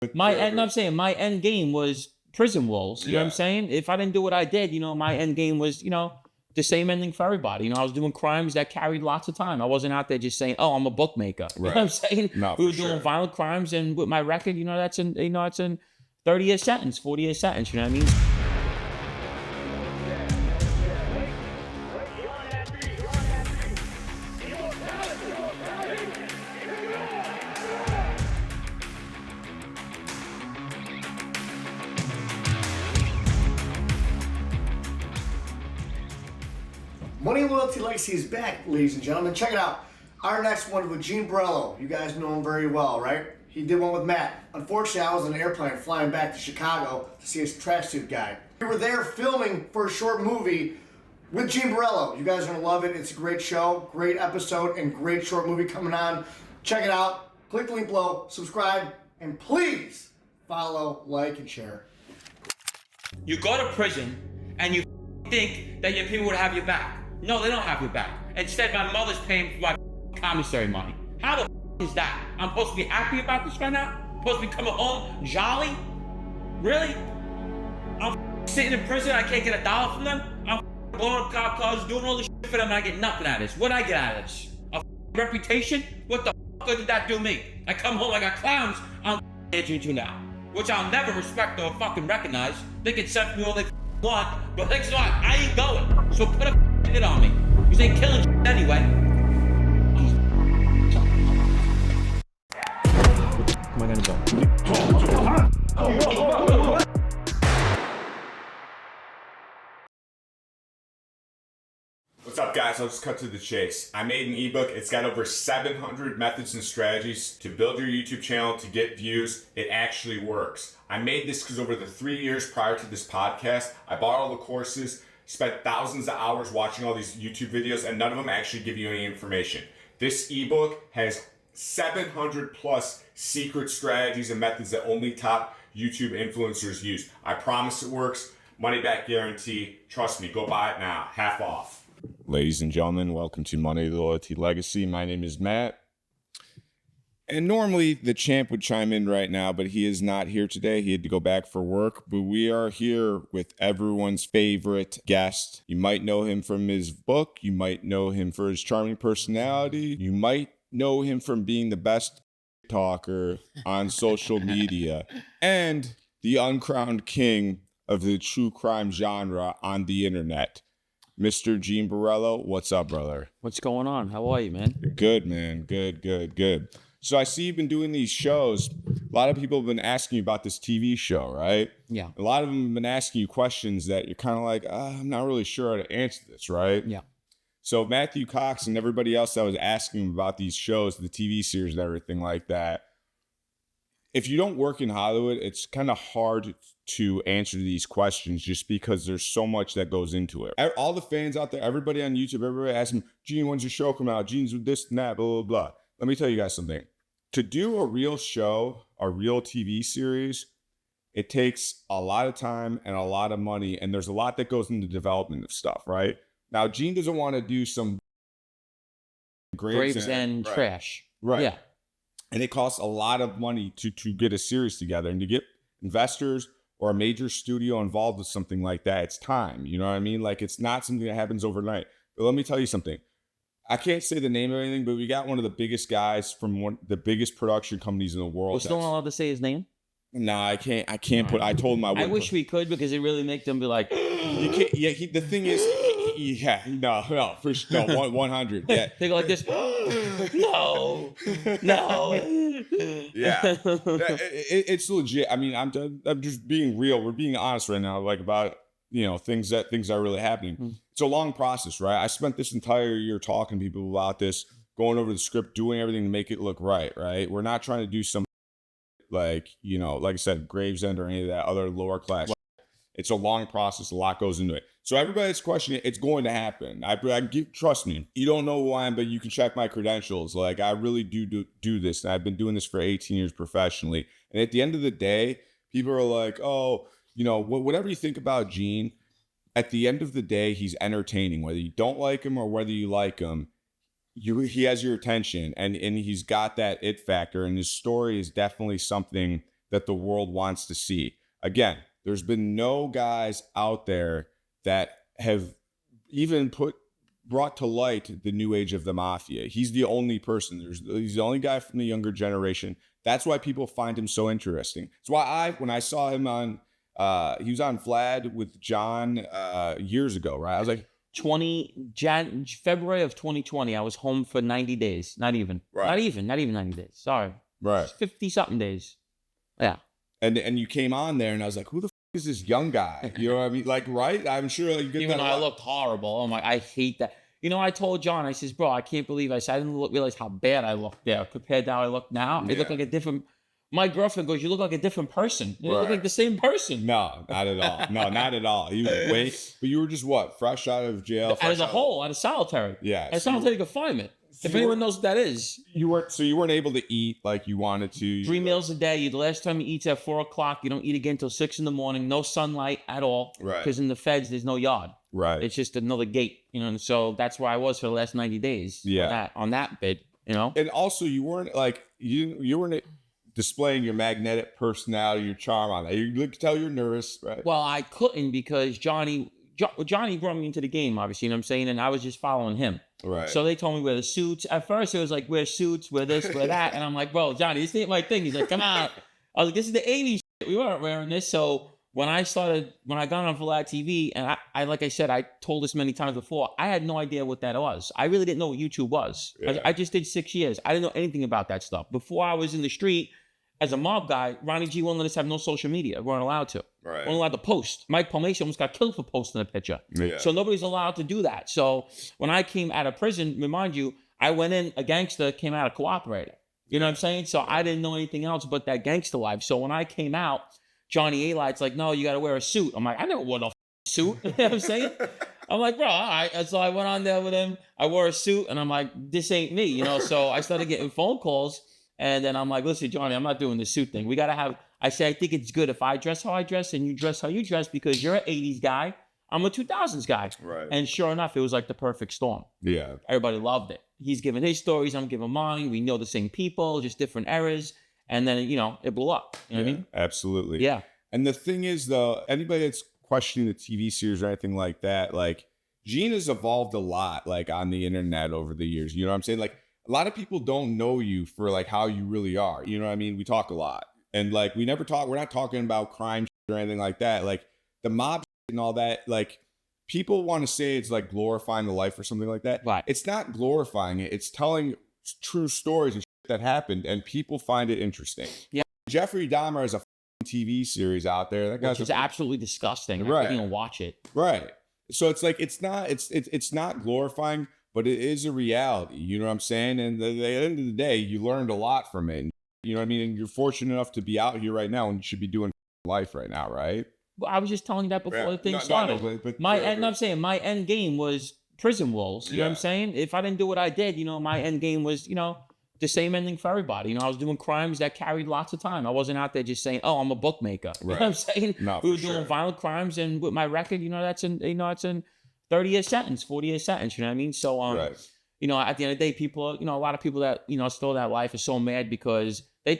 I'm saying my end game was prison walls. You know what I'm saying? If I didn't do what I did, my end game was, the same ending for everybody. I was doing crimes that carried lots of time. I wasn't out there just saying, "Oh, I'm a bookmaker." You know what I'm saying? No, we were doing violent crimes, and with my record, that's an 30-year sentence, 40-year sentence. You know what I mean? Money, Loyalty, Legacy is back, ladies and gentlemen. Check it out. Our next one with Gene Borrello. You guys know him very well, right? He did one with Matt. Unfortunately, I was on an airplane flying back to Chicago to see his tracksuit guy. We were there filming for a short movie with Gene Borrello. You guys are going to love it. It's a great show, great episode, and great short movie coming on. Check it out. Click the link below, subscribe, and please follow, like, and share. You go to prison and you think that your people would have your back. No, they don't have your back. Instead, my mother's paying for my commissary money. How the is that? I'm supposed to be happy about this right now? I'm supposed to be coming home jolly? Really? I'm sitting in prison, I can't get $1 from them? I'm blowing up cop cars, doing all this shit for them, and I get nothing out of this. What I get out of this? A reputation? What the good did that do me? I come home, I got clowns I'm answering to now, which I'll never respect or fucking recognize. They can send me all they want, but thanks a lot, I ain't going. So put a hit on me. You ain't killing shit anyway. Am I gonna go? What's up, guys? I'll just cut to the chase. I made an ebook. It's got over 700 methods and strategies to build your YouTube channel, to get views. It actually works. I made this because over the 3 years prior to this podcast, I bought all the courses, spent thousands of hours watching all these YouTube videos, and none of them actually give you any information. This ebook has 700 plus secret strategies and methods that only top YouTube influencers use. I promise it works. Money back guarantee. Trust me, go buy it now. Half off. Ladies and gentlemen, welcome to Money, Loyalty, Legacy. My name is Matt. And normally the champ would chime in right now, but he is not here today. He had to go back for work. But we are here with everyone's favorite guest. You might know him from his book. You might know him for his charming personality. You might know him from being the best talker on social media and the uncrowned king of the true crime genre on the internet. Mr. Gene Borrello, what's up, brother? What's going on? How are you, man? Good, man. Good. So I see you've been doing these shows. A lot of people have been asking you about this TV show, right? Yeah. A lot of them have been asking you questions that you're kind of like, I'm not really sure how to answer this, right? Yeah. So Matthew Cox and everybody else that was asking about these shows, the TV series and everything like that, if you don't work in Hollywood, it's kind of hard to answer these questions just because there's so much that goes into it. All the fans out there, everybody on YouTube, everybody asking, Gene, when's your show come out? Gene's with this and that, blah, blah, blah. Let me tell you guys something. To do a real show, a real TV series, it takes a lot of time and a lot of money, and there's a lot that goes into development of stuff, right? Now, Gene doesn't want to do some grapes and right. trash. Right. Yeah. And it costs a lot of money to get a series together, and to get investors or a major studio involved with something like that, it's time. You know what I mean? Like, it's not something that happens overnight. But let me tell you something. I can't say the name of anything, but we got one of the biggest guys from one the biggest production companies in the world. We're still not allowed to say his name? Nah, I can't put. I told him I would. I wish we could, because it really make them be like, you can't. Yeah, the thing is, yeah, no, for sure, no, 100. Yeah, they go like this. No. Yeah, it's legit. I mean, I'm just being real. We're being honest right now, like about things that are really happening. It's a long process, right? I spent this entire year talking to people about this, going over the script, doing everything to make it look right. We're not trying to do some like I said, Gravesend or any of that other lower class. It's a long process. A lot goes into it. So everybody's questioning it. It's going to happen. Trust me. You don't know who I am, but you can check my credentials. Like, I really do this. And I've been doing this for 18 years professionally. And at the end of the day, people are like, oh, whatever you think about Gene, at the end of the day, he's entertaining. Whether you don't like him or whether you like him, he has your attention, and he's got that it factor. And his story is definitely something that the world wants to see. Again, there's been no guys out there that have even brought to light the new age of the Mafia. He's the only person. He's the only guy from the younger generation. That's why people find him so interesting. That's why when I saw him on, he was on Vlad with John years ago, right? I was like, February of 2020, I was home for 90 days. Not even 90 days. Sorry. Right. 50 something days. Yeah. And you came on there and I was like, who the is this young guy? You know what I mean? Like, right? I'm sure you get even that. though I looked horrible. I'm like, I hate that. You know, I told John, I says, bro, I can't believe I didn't realize how bad I looked there compared to how I look now. It looked like a different. My girlfriend goes, you look like a different person. You look like the same person. No, not at all. No, not at all. But you were just what? Fresh out of jail? Out of solitary. Yeah. Out of solitary confinement. If anyone knows what that is. You weren't able to eat like you wanted to. 3 meals a day. The last time you eat at 4 o'clock. You don't eat again until 6 in the morning. No sunlight at all. Right. Because in the feds, there's no yard. Right. It's just another gate. You know, and so that's where I was for the last 90 days. Yeah. On that bit, you know. And also, you weren't like you weren't displaying your magnetic personality, your charm on that. You could tell you're nervous, right? Well, I couldn't because Johnny brought me into the game, obviously, you know what I'm saying? And I was just following him. Right. So they told me wear the suits. At first, it was like, wear suits, wear this, wear that. And I'm like, bro, Johnny, this ain't my thing. He's like, come on. I was like, this is the 80s shit. We weren't wearing this. So when I got on Vlad TV, and I like I said, I told this many times before, I had no idea what that was. I really didn't know what YouTube was. Yeah. I just did 6 years. I didn't know anything about that stuff. Before I was in the street, as a mob guy, Ronnie G won't let us have no social media. We weren't allowed to. Right. Weren't allowed to post. Mike Palmacian almost got killed for posting a picture. Yeah. So nobody's allowed to do that. So when I came out of prison, remind you, I went in, a gangster, came out a cooperator. You know what I'm saying? So I didn't know anything else but that gangster life. So when I came out, Johnny A-Light's like, no, you got to wear a suit. I'm like, I never wore no suit. You know what I'm saying? I'm like, bro, all right. So I went on there with him. I wore a suit, and I'm like, this ain't me, you know? So I started getting phone calls. And then I'm like, listen, Johnny, I'm not doing the suit thing. We got to have, I say, I think it's good if I dress how I dress and you dress how you dress because you're an 80s guy. I'm a 2000s guy. Right. And sure enough, it was like the perfect storm. Yeah. Everybody loved it. He's giving his stories. I'm giving mine. We know the same people, just different eras. And then, you know, it blew up. You know what I mean? Absolutely. Yeah. And the thing is, though, anybody that's questioning the TV series or anything like that, like, Gene has evolved a lot, like, on the internet over the years. You know what I'm saying? Like, a lot of people don't know you for like how you really are. You know what I mean? We talk a lot and like we're not talking about crime or anything like that. Like the mob and all that, like people want to say it's like glorifying the life or something like that. Right. It's not glorifying it. It's telling true stories and that happened and people find it interesting. Yeah. Jeffrey Dahmer is a TV series out there. That guy's Which is absolutely disgusting. Right. I can't even watch it. Right. So it's like, it's not glorifying, but it is a reality, you know what I'm saying? And at the end of the day, you learned a lot from it. You know what I mean? And you're fortunate enough to be out here right now and you should be doing life right now, right? Well, I was just telling you that before the thing started. I'm saying my end game was prison walls. You know what I'm saying? If I didn't do what I did, you know, my end game was, you know, the same ending for everybody. You know, I was doing crimes that carried lots of time. I wasn't out there just saying, oh, I'm a bookmaker. You know what I'm saying? No, we were doing violent crimes, and with my record, you know, it's an 30-year sentence, 40-year sentence, you know what I mean? So, you know, at the end of the day, people, you know, a lot of people that, you know, still that life are so mad because a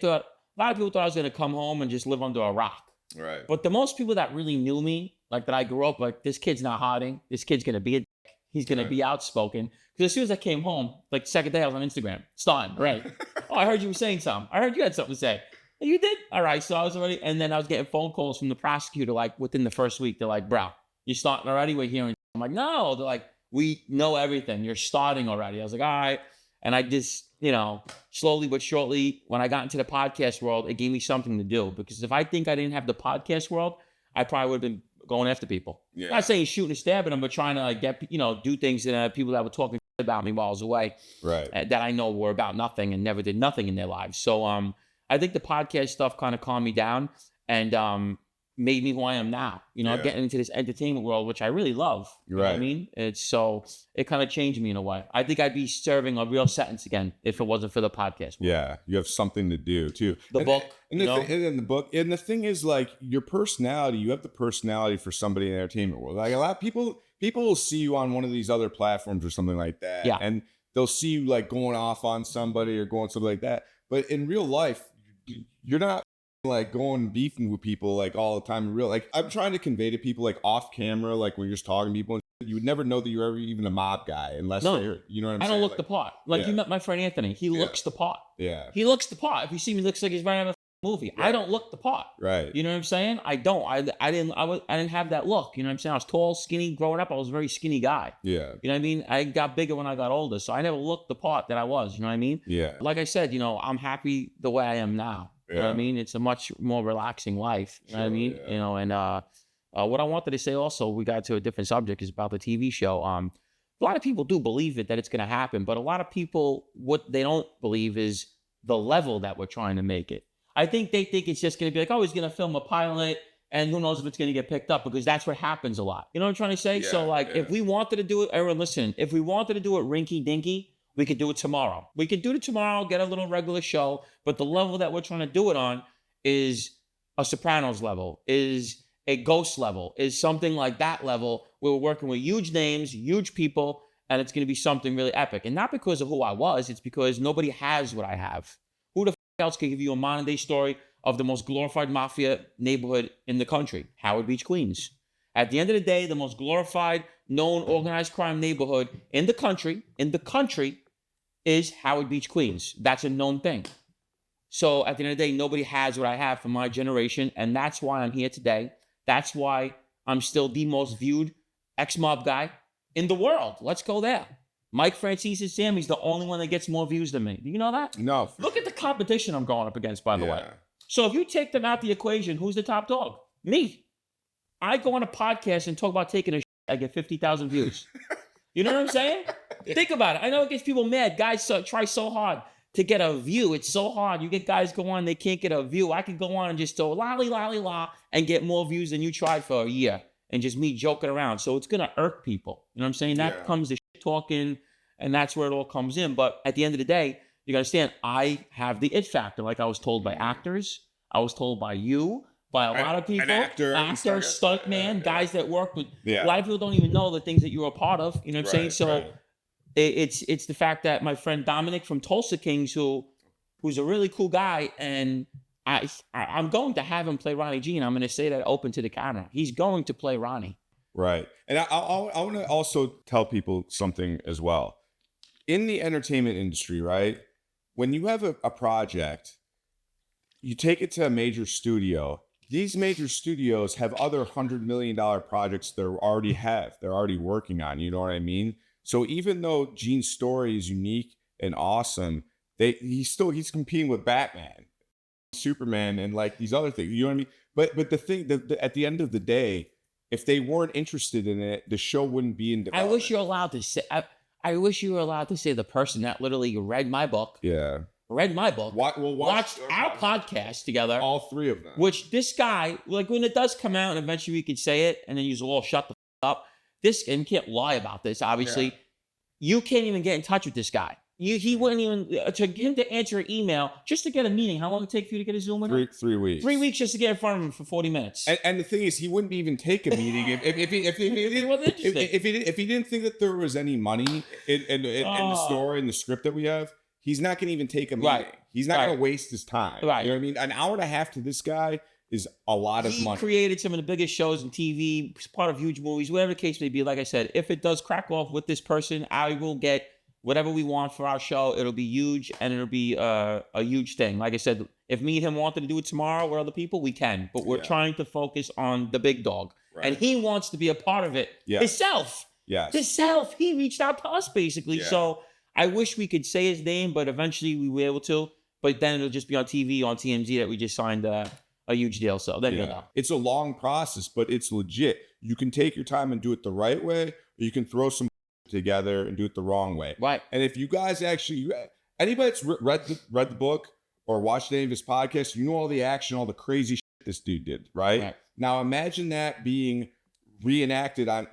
lot of people thought I was going to come home and just live under a rock. Right. But the most people that really knew me, like that I grew up, like this kid's not hiding. This kid's going to be he's going to be outspoken. Because as soon as I came home, like the second day I was on Instagram, starting, right? Oh, I heard you were saying something. I heard you had something to say. You did? All right. So I was already, and then I was getting phone calls from the prosecutor, like within the first week. They're like, bro, you're starting already? We're hearing. I'm like, no. They're like, we know everything. You're starting already. I was like, all right. And I just, you know, slowly but surely, when I got into the podcast world, it gave me something to do. Because if I think I didn't have the podcast world, I probably would have been going after people. Yeah. Not saying shooting and stabbing them, but trying to like get, you know, do things that people that were talking about me while I was away, right? That I know were about nothing and never did nothing in their lives. So I think the podcast stuff kind of calmed me down and made me who I am now. You know, getting into this entertainment world, which I really love. You know what I mean? It kind of changed me in a way. I think I'd be serving a real sentence again if it wasn't for the podcast world. Yeah, you have something to do too. The book. And the book. And the thing is, like, your personality, you have the personality for somebody in the entertainment world. Like a lot of people will see you on one of these other platforms or something like that. Yeah. And they'll see you like going off on somebody or going something like that. But in real life, you're not like going beefing with people like all the time in real. Like I'm trying to convey to people like off camera, like when you're just talking to people, you would never know that you're ever even a mob guy unless you're, you know what I'm saying? I don't look like, the part. Like you met my friend Anthony. He looks the part. Yeah. He looks the part. If you see me, he looks like he's right out of a movie. Right. I don't look the part. Right. You know what I'm saying? I don't. I didn't have that look. You know what I'm saying? I was tall, skinny. Growing up, I was a very skinny guy. Yeah. You know what I mean? I got bigger when I got older, so I never looked the part that I was. You know what I mean? Yeah. Like I said, you know, I'm happy the way I am now. You know what I mean? It's a much more relaxing life. You know what I mean? You know, and what I wanted to say also, we got to a different subject, is about the TV show. A lot of people do believe that it's going to happen, but a lot of people, what they don't believe is the level that we're trying to make it. I think they think it's just going to be like, oh, he's going to film a pilot, and who knows if it's going to get picked up, because that's what happens a lot. You know what I'm trying to say? Yeah, so, like, if we wanted to do it, everyone listen, if we wanted to do it rinky-dinky, we could do it tomorrow. We could do it tomorrow, get a little regular show, but the level that we're trying to do it on is a Sopranos level, is a Ghost level, is something like that level, where we're working with huge names, huge people, and it's going to be something really epic. And not because of who I was, it's because nobody has what I have. Who the else can give you a modern day story of the most glorified mafia neighborhood in the country? Howard Beach, Queens. At the end of the day, the most glorified, known organized crime neighborhood in the country is Howard Beach, Queens. That's a known thing. So at the end of the day, nobody has what I have from my generation, and that's why I'm here today. That's why I'm still the most viewed ex-mob guy in the world. Let's go there. Mike Francis and Sammy's the only one that gets more views than me. Do you know that? No. Look at the competition I'm going up against, by the way. So if you take them out the equation, who's the top dog? Me. I go on a podcast and talk about taking a shit, I get 50,000 views. You know what I'm saying? Think about it. I know it gets people mad. Guys try so hard to get a view. It's so hard. You get guys go on, they can't get a view. I could go on and just go lolly, lolly, la, and get more views than you tried for a year. And just me joking around. So it's going to irk people. You know what I'm saying? That comes the shit talking, and that's where it all comes in. But at the end of the day, you got to understand, I have the it factor. Like I was told by actors. I was told by you. By a lot of people. An actor, stuntman, guys that work with. A lot of people don't even know the things that you're a part of. You know what I'm saying? So it's the fact that my friend Dominic from Tulsa Kings, who's a really cool guy, and I'm going to have him play Ronnie G, and I'm going to say that open to the camera. He's going to play Ronnie. Right. And I want to also tell people something as well. In the entertainment industry, right, when you have a project, you take it to a major studio. These major studios have other $100 million projects they're already working on. You know what I mean? So even though Gene's story is unique and awesome, he's competing with Batman, Superman, and like these other things. You know what I mean? But the thing that at the end of the day, if they weren't interested in it, the show wouldn't be in development. I wish you're allowed to say. I wish you were allowed to say the person that literally read my book. Yeah. Read my book. Watched our podcast together. All three of them. Which this guy, like when it does come out, and eventually we could say it, and then you all shut the up. And you can't lie about this. Obviously, you can't even get in touch with this guy. He wouldn't even to him to answer an email just to get a meeting. How long did it take for you to get a Zoom with him? 3 weeks. 3 weeks just to get in front of him for 40 minutes. And the thing is, he wouldn't even take a meeting if he didn't think that there was any money in the story and the script that we have. He's not going to even take a meeting. Right. He's not going to waste his time. Right. You know what I mean? An hour and a half to this guy is a lot of money. He created some of the biggest shows in TV, part of huge movies, whatever the case may be. Like I said, if it does crack off with this person, I will get whatever we want for our show. It'll be huge, and it'll be a huge thing. Like I said, if me and him wanted to do it tomorrow with other people, we can. But we're trying to focus on the big dog. Right. And he wants to be a part of it himself. Yes. Himself. He reached out to us, basically. Yeah. So I wish we could say his name, but eventually we were able to. But then it'll just be on TV, on TMZ, that we just signed a huge deal. So there you go. It's a long process, but it's legit. You can take your time and do it the right way, or you can throw some together and do it the wrong way. Right. And if you guys anybody that's read the book or watched any of his podcasts, you know all the action, all the crazy shit this dude did, right? Now imagine that being reenacted on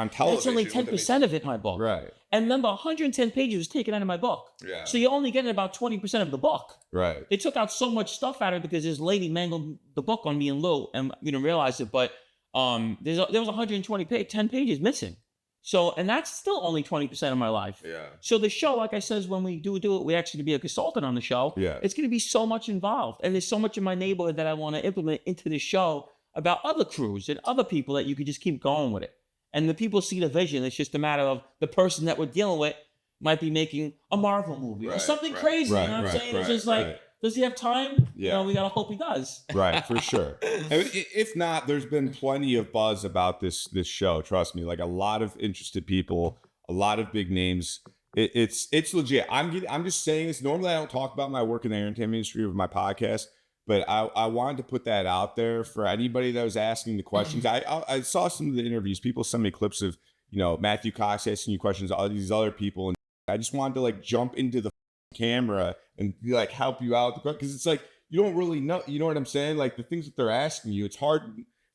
television. It's only 10% of it in my book. Right. And remember, 110 pages was taken out of my book. Yeah. So you're only getting about 20% of the book. Right. They took out so much stuff out of it because this lady mangled the book on me and Lou, and we didn't realize it, but there was 120 10 pages missing. So, and that's still only 20% of my life. Yeah. So the show, like I says, when we do it, we actually gonna be a consultant on the show. Yeah. It's going to be so much involved. And there's so much in my neighborhood that I want to implement into the show about other crews and other people that you could just keep going with it. And the people see the vision. It's just a matter of the person that we're dealing with might be making a Marvel movie or something crazy. You know what I'm saying? It's just like, does he have time? Yeah. You know, we got to hope he does. Right, for sure. If not, there's been plenty of buzz about this show. Trust me, like a lot of interested people, a lot of big names. It's legit. I'm just saying this. Normally, I don't talk about my work in the entertainment industry with my podcast, but I wanted to put that out there for anybody that was asking the questions. I saw some of the interviews. People send me clips of Matthew Cox asking you questions, all these other people, and I just wanted to like jump into the camera and like help you out because it's like you don't really know. You know what I'm saying? Like the things that they're asking you, it's hard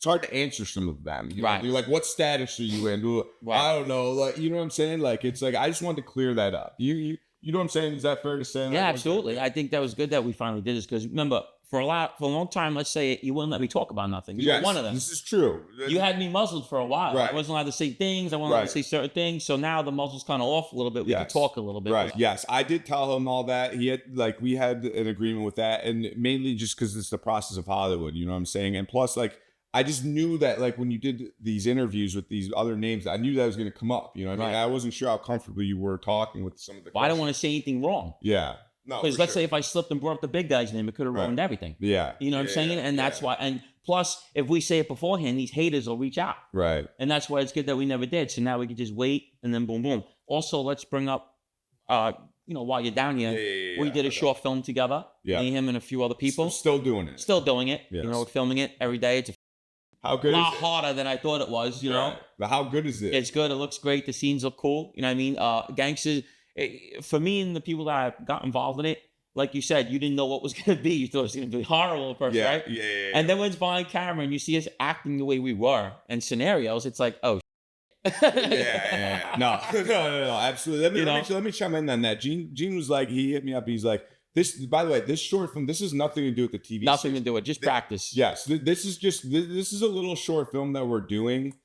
to answer some of them. Right. You're like, what status are you in? Right. I don't know. Like, you know what I'm saying? Like, it's like, I just wanted to clear that up. You know what I'm saying? Is that fair to say? Yeah, absolutely. I think that was good that we finally did this because remember, for a long time, let's say you wouldn't let me talk about nothing. You were one of them. This is true. You had me muzzled for a while. Right. I wasn't allowed to say things. I wasn't allowed to say certain things. So now the muzzle's kind of off a little bit. We can talk a little bit. Right. Yes. I did tell him all that. He had we had an agreement with that. And mainly just because it's the process of Hollywood, you know what I'm saying? And plus, like, I just knew that, like, when you did these interviews with these other names, I knew that was going to come up. You know what I mean? I wasn't sure how comfortable you were talking with some of the I don't want to say anything wrong. Yeah. No, because let's say if I slipped and brought up the big guy's name, it could have ruined everything. Yeah. You know what I'm saying? And that's why. And plus, if we say it beforehand, these haters will reach out. Right. And that's why it's good that we never did. So now we can just wait and then boom, boom. Also, let's bring up, while you're down here, we did a short film together. Yeah. Me, him, and a few other people. Still doing it. Still doing it. Yes. We're filming it every day. It's how good a lot is it? harder than I thought it was, you know? But how good is it? It's good. It looks great. The scenes look cool. You know what I mean? Gangsters, for me and the people that got involved in it, like you said, you didn't know what was going to be. You thought it was going to be horrible at first, right? Yeah. And then when it's behind camera and you see us acting the way we were in scenarios, it's like, oh, yeah. No, absolutely. Let me chime in on that. Gene was like, he hit me up. He's like, this, by the way, this short film, this has nothing to do with the TV. Nothing to do with it. Just practice. Yes. This is a little short film that we're doing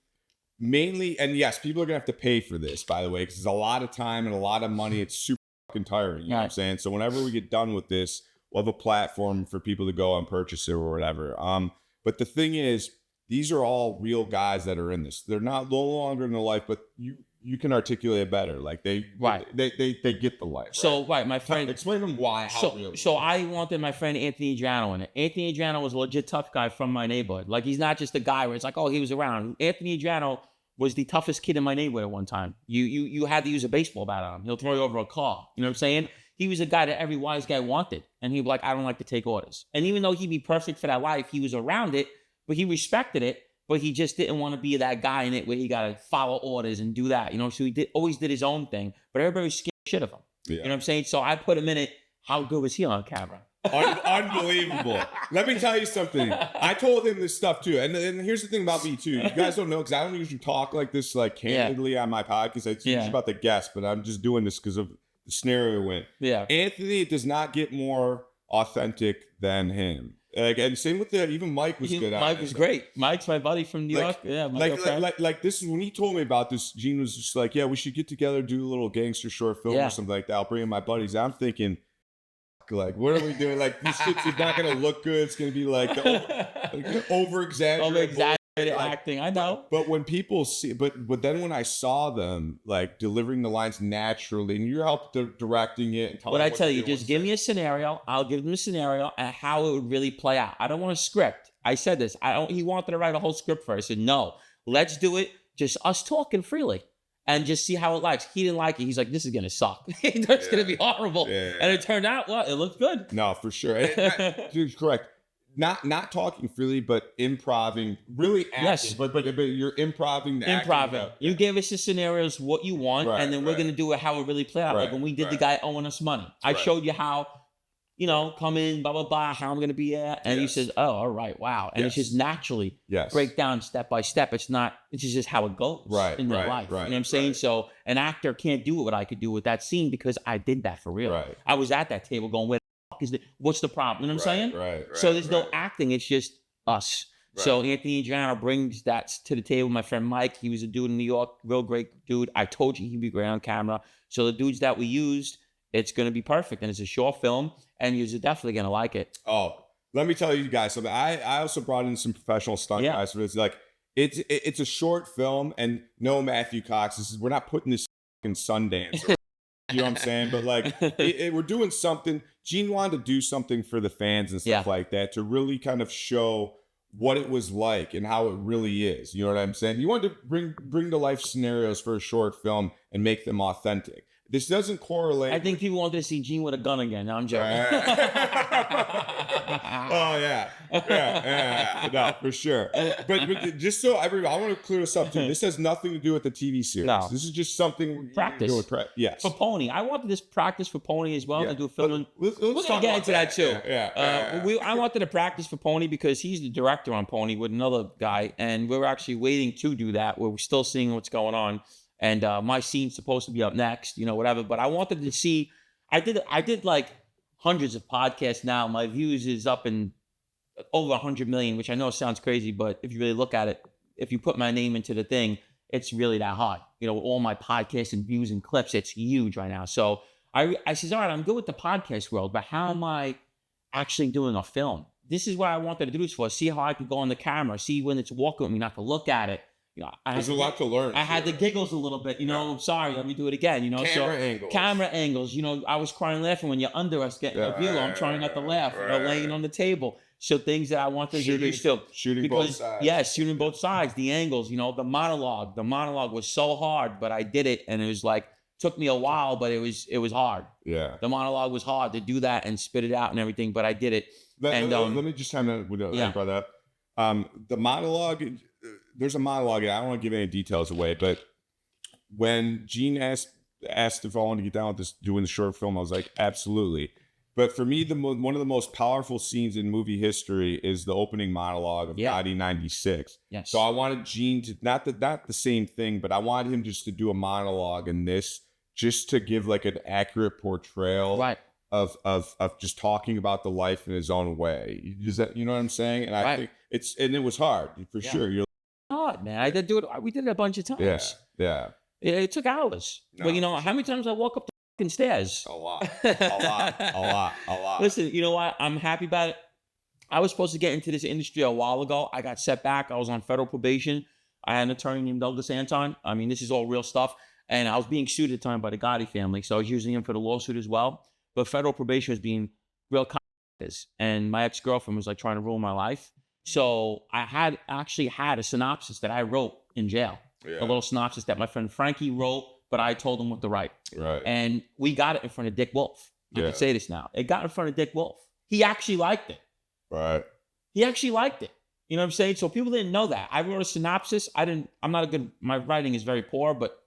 mainly. And yes, people are going to have to pay for this, by the way, because it's a lot of time and a lot of money. It's super fucking tiring. You know what I'm saying? So whenever we get done with this, we'll have a platform for people to go and purchase it or whatever. But the thing is, these are all real guys that are in this. They're no longer in the life, but you can articulate it better. Like they get the life. So my friend, explain them why. So I wanted my friend Anthony Adriano in it. Anthony Adriano was a legit tough guy from my neighborhood. Like he's not just a guy where it's like, oh, he was around. Anthony Adriano was the toughest kid in my neighborhood at one time. You had to use a baseball bat on him. He'll throw you over a car. You know what I'm saying? He was a guy that every wise guy wanted. And he'd be like, I don't like to take orders. And even though he'd be perfect for that life, he was around it, but he respected it. But he just didn't want to be that guy in it where he got to follow orders and do that. So he always did his own thing. But everybody was scared shit of him. Yeah. You know what I'm saying? So I put him in it. How good was he on camera? Unbelievable. Let me tell you something. I told him this stuff too. And here's the thing about me too. You guys don't know because I don't usually talk like this like candidly on my podcast. It's usually about the guest, but I'm just doing this because of the scenario we went. Yeah. Anthony does not get more authentic than him. And same with even Mike was good. Mike was great. Mike's my buddy from New York. Yeah, like this is when he told me about this. Gene was just like, yeah, we should get together, do a little gangster short film or something like that. I'll bring in my buddies. I'm thinking, like, what are we doing? Like, this shit's not gonna look good. It's gonna be like over exaggerated acting. I know. But when people see, but then when I saw them like delivering the lines naturally, and you're helped directing it. And what I tell you, just give me a scenario. I'll give them a scenario and how it would really play out. I don't want a script. I said this. He wanted to write a whole script for it. I said, no, let's do it. Just us talking freely. And just see how it likes. He didn't like it. He's like, this is going to suck. It's going to be horrible. Yeah. And it turned out, well, it looked good. No, for sure. Dude, correct. Not talking freely, but improving, really acting. Yes. But you're improving. You gave us the scenarios, what you want, and then we're going to do it how it really played out. Like when we did the guy owing us money. I showed you how, come in, blah, blah, blah, how I'm going to be at. And he says, oh, all right, wow. And it's just naturally break down step by step. It's just how it goes in their life. You know what I'm saying? So an actor can't do what I could do with that scene because I did that for real. I was at that table going, what's the problem? You know what I'm saying? So there's no acting. It's just us. So Anthony Giano brings that to the table. My friend Mike, he was a dude in New York, real great dude. I told you he'd be great on camera. So the dudes that we used, it's going to be perfect. And it's a short film, and you're definitely going to like it. Oh, let me tell you guys something. I also brought in some professional stunt guys. So it's like, it's a short film, and no Matthew Cox. We're not putting this in Sundance. You know what I'm saying? But like, we're doing something. Gene wanted to do something for the fans and stuff like that to really kind of show what it was like and how it really is. You know what I'm saying? You wanted to bring to life scenarios for a short film and make them authentic. This doesn't correlate. I think people wanted to see Gene with a gun again. No, I'm joking. Oh yeah, no, for sure. But just so everybody, I want to clear this up too. This has nothing to do with the TV series. No. This is just something practice. Yes, for Pony. I wanted this practice for Pony as well. Yeah. And do a film. Let's We're gonna get into that too. I I wanted to practice for Pony because he's the director on Pony with another guy, and we're actually waiting to do that. We're still seeing what's going on. And my scene's supposed to be up next, you know, whatever. But I wanted to see, I did like hundreds of podcasts now. My views is up in over 100 million, which I know sounds crazy, but if you really look at it, if you put my name into the thing, it's really that hard. You know, all my podcasts and views and clips, it's huge right now. So I says, all right, I'm good with the podcast world, but how am I actually doing a film? This is what I wanted to do this for. See how I could go on the camera, see when it's walking with me, not to look at it. You know, there's a lot to learn. I had the giggles a little bit, you know. Sorry, let me do it again. You know, camera angles. You know, I was crying laughing when you're under us getting a view. I'm trying not to laugh. You know, laying on the table. So things that I wanted to do still shooting both sides. Yeah, shooting both sides. The angles. You know, the monologue. The monologue was so hard, but I did it, and it was like took me a while, but it was hard. Yeah, the monologue was hard to do that and spit it out and everything, but I did it. Let me just kind of about that. The monologue. There's a monologue. I don't want to give any details away, but when Gene asked if I wanted to get down with this, doing the short film, I was like, absolutely. But for me, one of the most powerful scenes in movie history is the opening monologue of Gotti 96. Yes. So I wanted Gene to not the same thing, but I wanted him just to do a monologue in this, just to give like an accurate portrayal of just talking about the life in his own way. Is that, you know what I'm saying? And I think it was hard for sure. You're hard, man. I did do it. We did it a bunch of times. Yeah. It took hours. No. But you know, how many times I walk up the fucking stairs? A lot. A lot. Listen, you know what? I'm happy about it. I was supposed to get into this industry a while ago. I got set back. I was on federal probation. I had an attorney named Douglas Anton. I mean, this is all real stuff. And I was being sued at the time by the Gotti family. So I was using him for the lawsuit as well. But federal probation was being real this. And my ex-girlfriend was like trying to ruin my life. So I had a synopsis that I wrote in jail. A little synopsis that my friend Frankie wrote, but I told him what to write. Right. And we got it in front of Dick Wolf. I can say this now. It got in front of Dick Wolf. He actually liked it. Right. He actually liked it. You know what I'm saying? So people didn't know that. I wrote a synopsis. My writing is very poor, but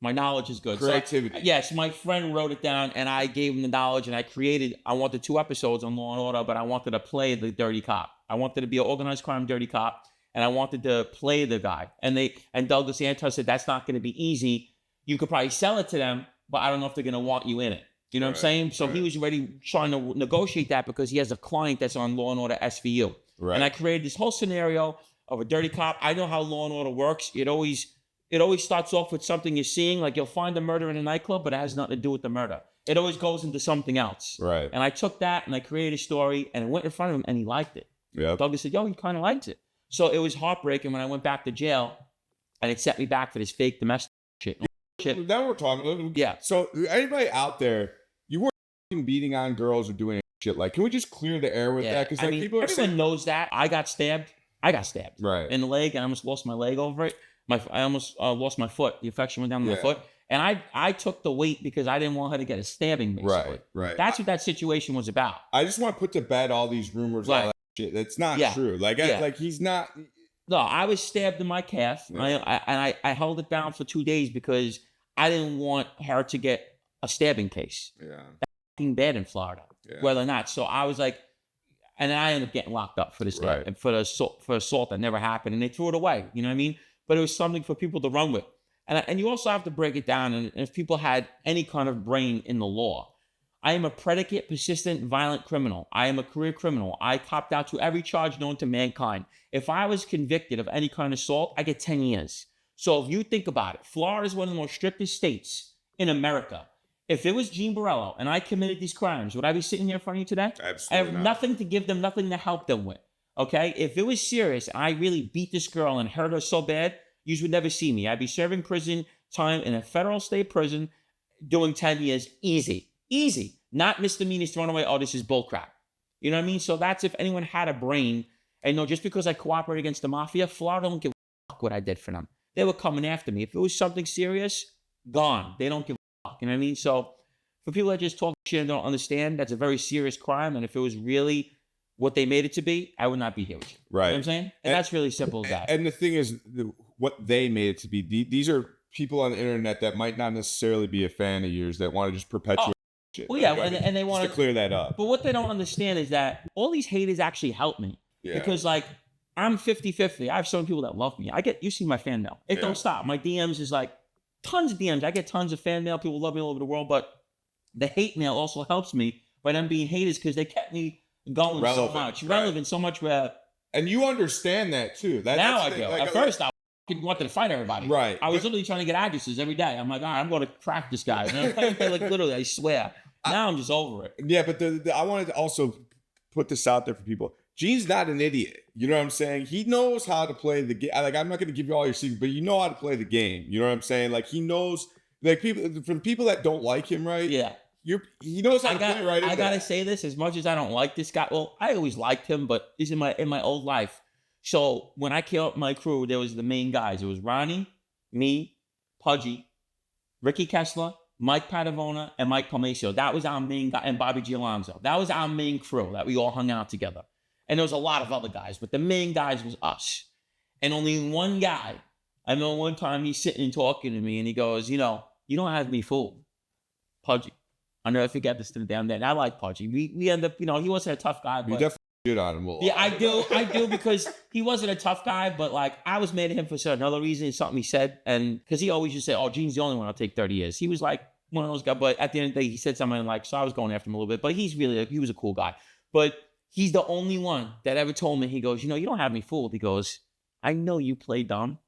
my knowledge is good. Creativity. So, yes, my friend wrote it down, and I gave him the knowledge, and I wanted 2 episodes on Law & Order, but I wanted to play the dirty cop. I wanted to be an organized crime dirty cop, and I wanted to play the guy. And Douglas Anton said, that's not going to be easy. You could probably sell it to them, but I don't know if they're going to want you in it. You know what I'm saying? So he was already trying to negotiate that because he has a client that's on Law & Order SVU. Right. And I created this whole scenario of a dirty cop. I know how Law & Order works. It always starts off with something you're seeing, like you'll find a murder in a nightclub, but it has nothing to do with the murder. It always goes into something else. Right. And I took that and I created a story and it went in front of him and he liked it. Yeah. Douglas said, yo, he kind of liked it. So it was heartbreaking when I went back to jail and it set me back for this fake domestic shit. Now we're talking. Yeah. So anybody out there, you weren't beating on girls or doing shit. Like, can we just clear the air with that? Because everyone knows that. I got stabbed. Right. In the leg, and I almost lost my leg over it. I almost lost my foot. The infection went down to my foot. And I took the weight because I didn't want her to get a stabbing, basically. Right. That's what that situation was about. I just want to put to bed all these rumors, all that shit. That's not true. Like he's not. No, I was stabbed in my calf. Yeah. I held it down for 2 days because I didn't want her to get a stabbing case. Yeah. That's fucking bad in Florida, whether or not. So I was like, and then I ended up getting locked up for this and for assault that never happened, and they threw it away. You know what I mean? But it was something for people to run with. And you also have to break it down. And if people had any kind of brain in the law, I am a predicate, persistent, violent criminal. I am a career criminal. I copped out to every charge known to mankind. If I was convicted of any kind of assault, I get 10 years. So if you think about it, Florida is one of the most strictest states in America. If it was Gene Borrello and I committed these crimes, would I be sitting here in front of you today? Absolutely I have not. nothing to give them, nothing to help them with. Okay? If it was serious and I really beat this girl and hurt her so bad, you would never see me. I'd be serving prison time in a federal state prison doing 10 years easy. Easy. Not misdemeanors thrown away. Oh, this is bullcrap. You know what I mean? So that's if anyone had a brain. And no, just because I cooperate against the mafia, Florida don't give a fuck what I did for them. They were coming after me. If it was something serious, gone. They don't give a fuck. You know what I mean? So for people that just talk shit and don't understand, that's a very serious crime. And if it was really what they made it to be, I would not be here with you. Right. You know what I'm saying? And that's really simple as that. And the thing is, what they made it to be, these are people on the internet that might not necessarily be a fan of yours that want to just perpetuate shit. Well, yeah, Like, and they want to clear that up. But what they don't understand is that all these haters actually help me. Yeah. Because, like, I'm 50-50. I have some people that love me. You see my fan mail. It don't stop. My DMs is like tons of DMs. I get tons of fan mail. People love me all over the world. But the hate mail also helps me by them being haters because they kept me going so much. Relevant so much where... And you understand that, too. Now I do. At first, I wanted to fight everybody. Right. I was literally trying to get addresses every day. I'm like, all right, I'm going to crack this guy. Like, literally, I swear. Now I'm just over it. Yeah, but I wanted to also put this out there for people. Gene's not an idiot. You know what I'm saying? He knows how to play the game. Like, I'm not going to give you all your secrets, but you know how to play the game. You know what I'm saying? Like, he knows, like, people, from people that don't like him, right? Yeah. He knows how to play right. I gotta say this, as much as I don't like this guy. Well, I always liked him, but he's in my old life. So when I came up my crew, there was the main guys. It was Ronnie, me, Pudgy, Ricky Kessler, Mike Padavona, and Mike Palmacio. That was our main guy, and Bobby Gialonzo. That was our main crew that we all hung out together. And there was a lot of other guys, but the main guys was us. And only one guy, I remember one time he's sitting and talking to me, and he goes, you know, you don't have me fooled. Pudgy. I'll never forget this to the damn day. And I like Pudgy. We end up, you know, he wasn't a tough guy. But you definitely shit on him. Yeah, I do because he wasn't a tough guy, but like I was mad at him for another reason. It's something he said. And because he always just said, oh, Gene's the only one I'll take 30 years. He was like one of those guys. But at the end of the day, he said something like, so I was going after him a little bit. But he was a cool guy. But he's the only one that ever told me, he goes, you know, you don't have me fooled. He goes, I know you play dumb.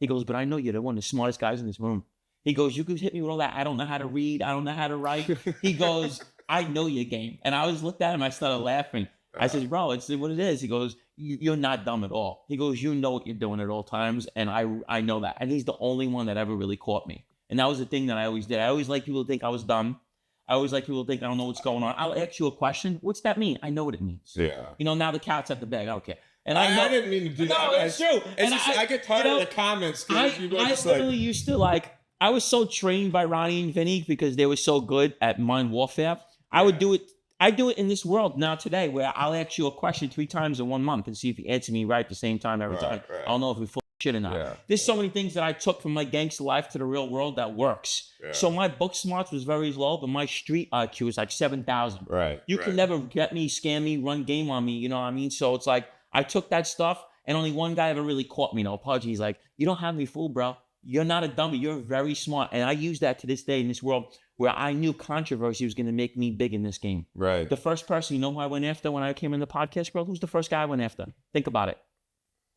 He goes, but I know you're one of the smartest guys in this room. He goes, you could hit me with all that. I don't know how to read. I don't know how to write. He goes, I know your game. And I was looked at him. I started laughing. I said, bro, it's what it is. He goes, you're not dumb at all. He goes, you know what you're doing at all times. And I know that. And he's the only one that ever really caught me. And that was the thing that I always did. I always like people to think I was dumb. I always like people to think I don't know what's going on. I'll ask you a question. What's that mean? I know what it means. Yeah. You know, now the cat's at the bag. I don't care. And I didn't mean to do that. No, it's true. It's just, I get tired of the comments. I literally used to like, I was so trained by Ronnie and Vinny because they were so good at mind warfare. I would do it. I do it in this world now today where I'll ask you a question 3 times in 1 month and see if you answer me right the same time every time. Right. I don't know if we full shit or not. Yeah. There's so many things that I took from my gangster life to the real world that works. Yeah. So my book smarts was very low, but my street IQ is like 7,000. Right. You can never get me, scam me, run game on me. You know what I mean? So it's like I took that stuff and only one guy ever really caught me. No, Pudgy, he's like, you don't have me fooled, bro. You're not a dummy. You're very smart. And I use that to this day in this world where I knew controversy was going to make me big in this game. Right. The first person, you know who I went after when I came in the podcast world? Who's the first guy I went after? Think about it.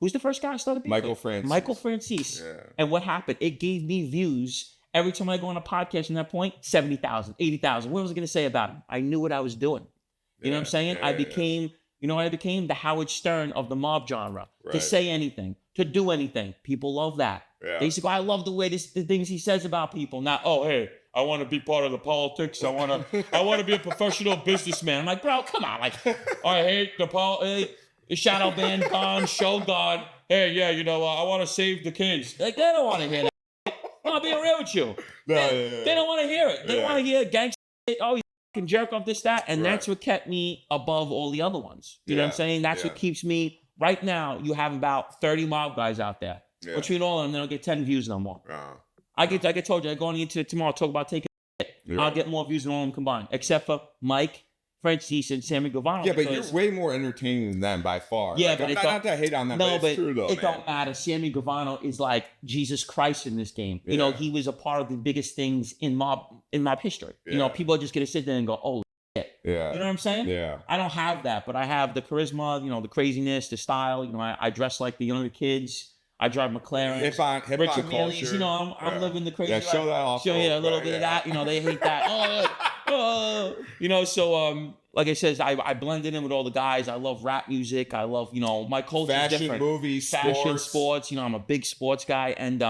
Who's the first guy I started beefing? Michael Francis. Yeah. And what happened? It gave me views. Every time I go on a podcast from that point, 70,000, 80,000. What was I going to say about him? I knew what I was doing. You know what I'm saying? I became, you know what I became? The Howard Stern of the mob genre. Right. To say anything, to do anything. People love that. Yeah. They used to go, I love the way the things he says about people. Not, oh, hey, I want to be part of the politics. I want to be a professional businessman. I'm like, bro, come on. Like, I hate the shadow band, Bond, show God. Hey, yeah, you know, I want to save the kids. Like, they don't want to hear that. I'm being real with you. They don't want to hear it. They want to hear gangster. Oh, you fucking jerk off this, that. And that's what kept me above all the other ones. You know what I'm saying? That's what keeps me. Right now, you have about 30 mob guys out there. Yeah. Between all of them, they don't get 10 views no more. I get told you, I go on the internet tomorrow, talk about taking shit. I'll get more views than all of them combined. Except for Mike Francis and Sammy Guevara. Yeah, but you're way more entertaining than them by far. Yeah, like, but not to hate on them, no, but it's true though, it man. don't matter. Sammy Guevara is like Jesus Christ in this game. You know, he was a part of the biggest things in mob history. You know, people are just gonna sit there and go, "Oh shit." Yeah. You know what I'm saying? Yeah. I don't have that, but I have the charisma. You know, the craziness, the style. You know, I dress like the younger kids. I drive McLaren. Hip hop culture. You know, I'm living the crazy life. Show that off. Show a little bit of that. You know, they hate that. You know, so like I said, I blended in with all the guys. I love rap music. I love, you know, my culture is different. Fashion, movies, sports. You know, I'm a big sports guy, and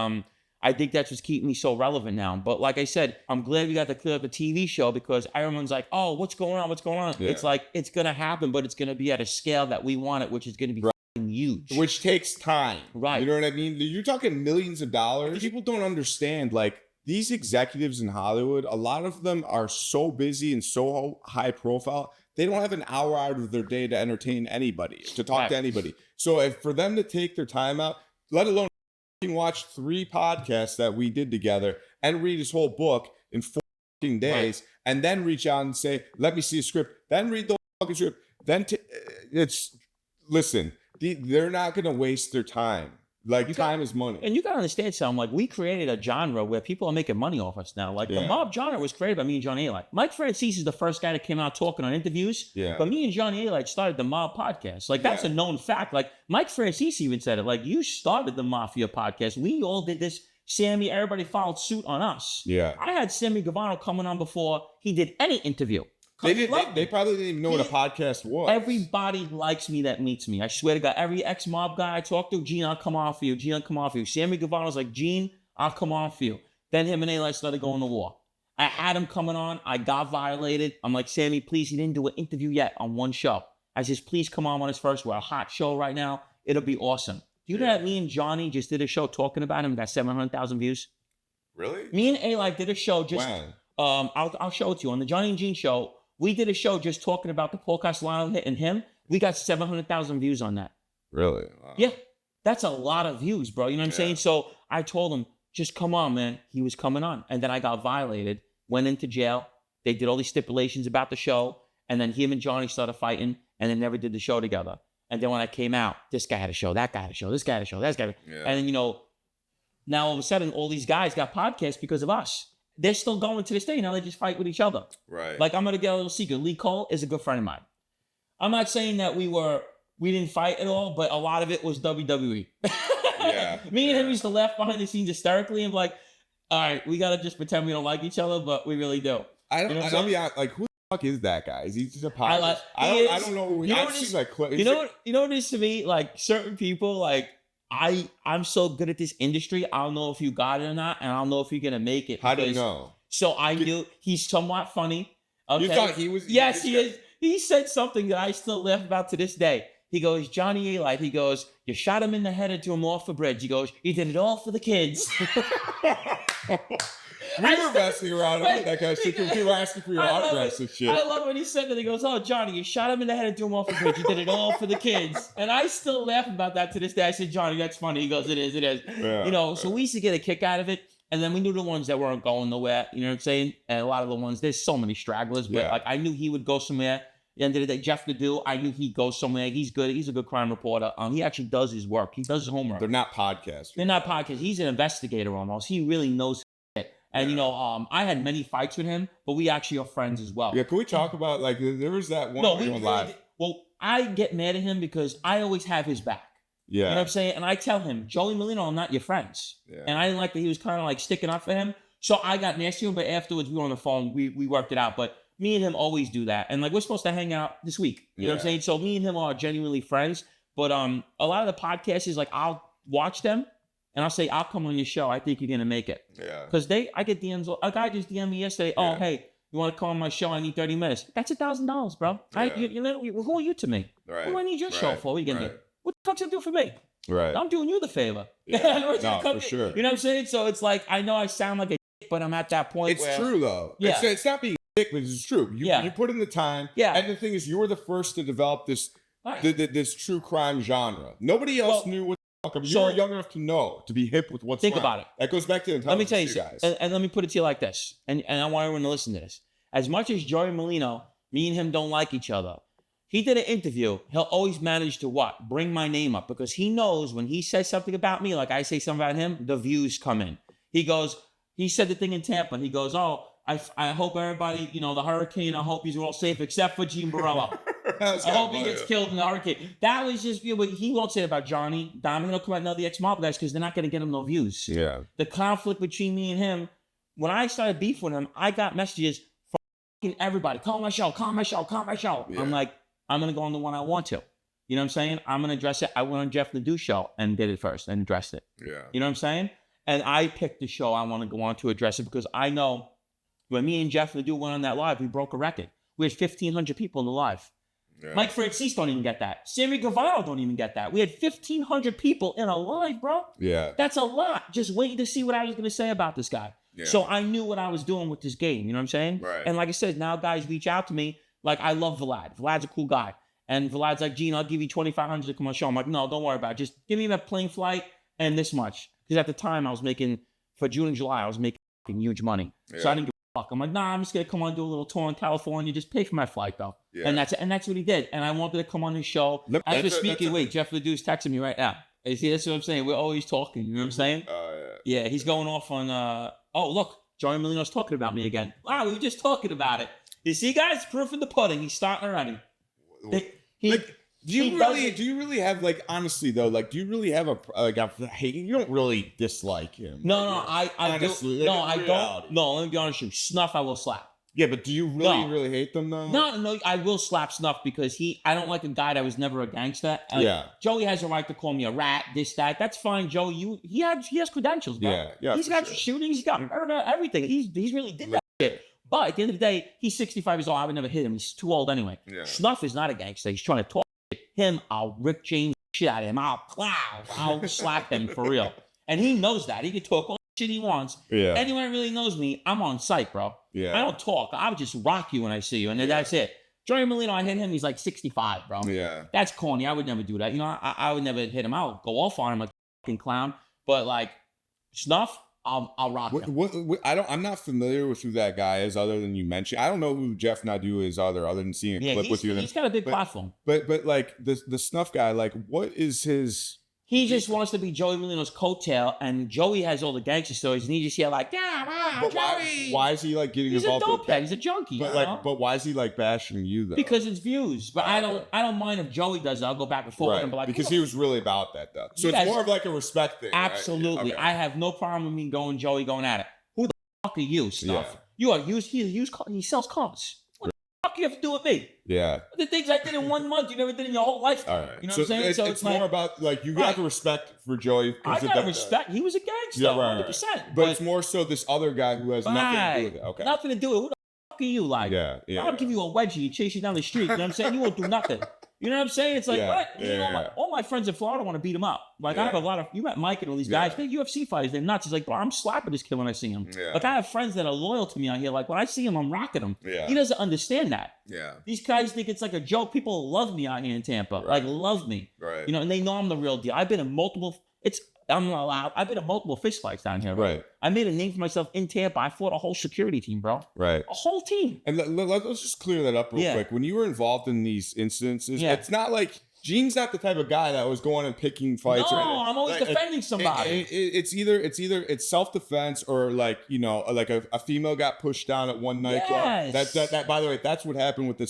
I think that's what's keeping me so relevant now. But like I said, I'm glad we got to clear up the TV show because everyone's like, "Oh, what's going on? What's going on?" Yeah. It's like it's gonna happen, but it's gonna be at a scale that we want it, which is gonna be huge, which takes time. Right? You know what I mean? You're talking millions of dollars. People don't understand, like, these executives in Hollywood, a lot of them are so busy and so high profile, they don't have an hour out of their day to entertain anybody, to talk to anybody. So for them to take their time out, let alone watch 3 podcasts that we did together and read his whole book in 4 days, and then reach out and say, let me see a script, then read the fucking script, then listen, they're not going to waste their time. Like, time is money. And you got to understand something. Like, we created a genre where people are making money off us now. Like, the mob genre was created by me and Johnny A. Mike Francis is the first guy that came out talking on interviews. Yeah. But me and Johnny A. started the mob podcast. Like, that's a known fact. Like, Mike Francis even said it. Like, you started the Mafia podcast. We all did this. Sammy, everybody followed suit on us. Yeah. I had Sammy Guevara coming on before he did any interview. They probably didn't even know what a podcast was. Everybody likes me that meets me. I swear to God, every ex-mob guy I talk to, Gene, I'll come on for you. Gene, I'll come on for you. Sammy Guevara was like, Gene, I'll come on for you. Then him and Eli started going to war. I had him coming on. I got violated. I'm like, Sammy, please, he didn't do an interview yet on one show. I says, please come on his first. We're a hot show right now. It'll be awesome. Do you know that me and Johnny just did a show talking about him, got 700,000 views? Really? Me and Eli did a show just, when? I'll show it to you. On the Johnny and Gene show, we did a show just talking about the Paul Castellano hit and him. We got 700,000 views on that. Really? Wow. Yeah. That's a lot of views, bro. You know what I'm saying? So I told him, just come on, man. He was coming on. And then I got violated, went into jail. They did all these stipulations about the show. And then him and Johnny started fighting and they never did the show together. And then when I came out, this guy had a show, that guy had a show, this guy had a show, that guy had a show. And then, you know, now all of a sudden, all these guys got podcasts because of us. They're still going to this day. Now they just fight with each other. Right. Like, I'm going to get a little secret. Lee Cole is a good friend of mine. I'm not saying that we didn't fight at all, but a lot of it was WWE. Yeah. Me and him used to laugh behind the scenes hysterically and be like, all right, we got to just pretend we don't like each other, but we really do. I'll be honest, like, who the fuck is that guy? Is he just a podcast? I don't know. I've seen like clips. You know what it is to me? Like, certain people, like, I'm so good at this industry. I don't know if you got it or not, and I don't know if you're gonna make it. How do you know? So I knew he's somewhat funny. Okay? You thought he was? Yes, he is. He said something that I still laugh about to this day. He goes, Johnny A. He goes, you shot him in the head and threw him off a bridge. He goes, you did it all for the kids. We were messing around with that kind of shit. People were asking for your autographs and shit. I love when he said that. He goes, oh, Johnny, you shot him in the head and threw him off a bridge. You did it all for the kids. And I still laugh about that to this day. I said, Johnny, that's funny. He goes, it is. Yeah, you know, so we used to get a kick out of it. And then we knew the ones that weren't going nowhere. You know what I'm saying? And a lot of the ones, there's so many stragglers. But like, I knew he would go somewhere. At the end of the day, Jeff Ledoux, I knew he'd go somewhere. He's good. He's a good crime reporter. He actually does his work. He does his homework. They're not podcasters. They're not podcasters. He's an investigator almost. He really knows it. And, you know, I had many fights with him, but we actually are friends as well. Yeah, can we talk about, like, there was that one live. Well, I get mad at him because I always have his back. Yeah. You know what I'm saying? And I tell him, Joey Molino, I'm not your friends. Yeah. And I didn't like that he was kind of like sticking up for him. So I got nasty with him, but afterwards we were on the phone. We worked it out. But me and him always do that. And like, we're supposed to hang out this week. You know what I'm saying? So me and him are genuinely friends. But a lot of the podcasts is like, I'll watch them and I'll say, I'll come on your show. I think you're going to make it. Yeah. Because I get DMs. A guy just DM'd me yesterday. Oh, hey, you want to come on my show? I need 30 minutes. That's $1,000, bro. Who are you to me? Right. Who do I need your show for? What are you going to do? What the fuck's it do for me? Right. I'm doing you the favor. Yeah. No, for sure. You know what I'm saying? So it's like, I know I sound like a dick, but I'm at that point It's true, though. Yeah. It's not being a dick, but it's true. You put in the time. Yeah. And the thing is, you were the first to develop this this true crime genre. Nobody else knew what the fuck. You were young enough to know, to be hip with what's Think about it. That goes back to the Let me tell you guys. And let me put it to you like this. And I want everyone to listen to this. As much as Joey Molino Me and him don't like each other. He did an interview. He'll always manage to what? Bring my name up because he knows when he says something about me, like I say something about him, the views come in. He goes, he said the thing in Tampa, and he goes, oh, I hope everybody, the hurricane, I hope he's all safe except for Gene Borrello. I hope he gets killed in the hurricane. That was just, but he won't say it about Johnny. Diamond will come out and the ex-mob guys because they're not going to get him no views. Yeah. The conflict between me and him, when I started beef with him, I got messages from everybody. Call my show, call my show, call my show. Yeah. I'm like, I'm going to go on the one I want to. You know what I'm saying? I'm going to address it. I went on Jeff Ledoux show and did it first and addressed it. Yeah. You know what I'm saying? And I picked the show I want to go on to address it because I know when me and Jeff Ledoux went on that live, we broke a record. We had 1,500 people in the live. Yeah. Mike Francis don't even get that. Sammy Guevara don't even get that. We had 1,500 people in a live, bro. Yeah. That's a lot. Just waiting to see what I was going to say about this guy. Yeah. So I knew what I was doing with this game. You know what I'm saying? Right. And like I said, now guys reach out to me. Like, I love Vlad. Vlad's a cool guy. And Vlad's like, Gene, I'll give you $2,500 to come on the show. I'm like, no, don't worry about it. Just give me a plane flight and this much. Because at the time, I was making, for June and July, I was making huge money. Yeah. So I didn't give a fuck. I'm like, nah, I'm just going to come on and do a little tour in California. Just pay for my flight, though. Yeah. And that's what he did. And I wanted to come on his show. As we're speaking, wait, Jeff Ledoux's texting me right now. You see, that's what I'm saying. We're always talking. You know what I'm saying? Yeah, he's going off on, oh, look, Joey Molino's talking about me again. Wow, we were just talking about it. You see, guys, proof in the pudding. He's starting already. Do you really have, like, honestly though, like, do you really have a hate? You don't really dislike him. No, I honestly, no, I don't. No, let me be honest with you. Snuff, I will slap. Yeah, but do you really hate them though? No, I will slap Snuff because I don't like a guy that was never a gangster. Yeah. Joey has a right to call me a rat, this, that. That's fine, Joey. He has credentials, bro. Yeah. He's got shootings, he's got murder, everything. He's really did that shit. But at the end of the day, he's 65 years old. I would never hit him. He's too old anyway. Yeah. Snuff is not a gangster. He's trying to talk him. I'll Rick James shit out of him. I'll slap him for real. And he knows that. He can talk all the shit he wants. Yeah. Anyone that really knows me, I'm on sight, bro. Yeah. I don't talk. I'll just rock you when I see you. And that's it. Joey Molino, I hit him. He's like 65, bro. Yeah. That's corny. I would never do that. I would never hit him. I'll go off on him like a fucking clown. But like Snuff, I'll rock him. I'm not familiar with who that guy is other than you mentioned. I don't know who Jeff Nadu is other than seeing a clip with you. He's got a big platform. But like the Snuff guy, like what is his... He just wants to be Joey Molino's coattail, and Joey has all the gangster stories, and he just hear like, Joey. Why is he like getting involved? He's a dopehead. He's a junkie. But why is he like bashing you though? Because it's views. But I don't mind if Joey does it. I'll go back and forth and be like, because he was really about that though. So it's more of like a respect thing. Absolutely. Right? Okay. I have no problem with me going at it. Who the fuck are you, Snuff? Yeah. You are used. He sells cars. You have to do with me. Yeah. The things I did in 1 month, you never did in your whole life. All right. You know what I'm saying? So it's more about, like, you got the respect for Joey. I got respect. He was a gangster, 100%. But it's more so this other guy who has nothing to do with it. Okay. Nothing to do with it. Who the fuck are you, like? Yeah. I'll give you a wedgie and chase you down the street. You know what I'm saying? You won't do nothing. You know what I'm saying? It's like, what? All my friends in Florida want to beat him up. Like, I have a lot of, you met Mike and all these guys. They're UFC fighters. They're nuts. He's like, bro, I'm slapping this kid when I see him. Yeah. Like, I have friends that are loyal to me out here. Like, when I see him, I'm rocking him. Yeah. He doesn't understand that. Yeah. These guys think it's like a joke. People love me out here in Tampa. Right. Like, love me. Right. And they know I'm the real deal. I've been in multiple, I'm not allowed. I've been in multiple fist fights down here. Right. I made a name for myself in Tampa. I fought a whole security team, bro. Right. A whole team. And let's just clear that up real quick. When you were involved in these incidences, it's not like Gene's not the type of guy that was going and picking fights. No, I'm always defending somebody. It's either self-defense or like a female got pushed down at one nightclub. Yes. That by the way, that's what happened with the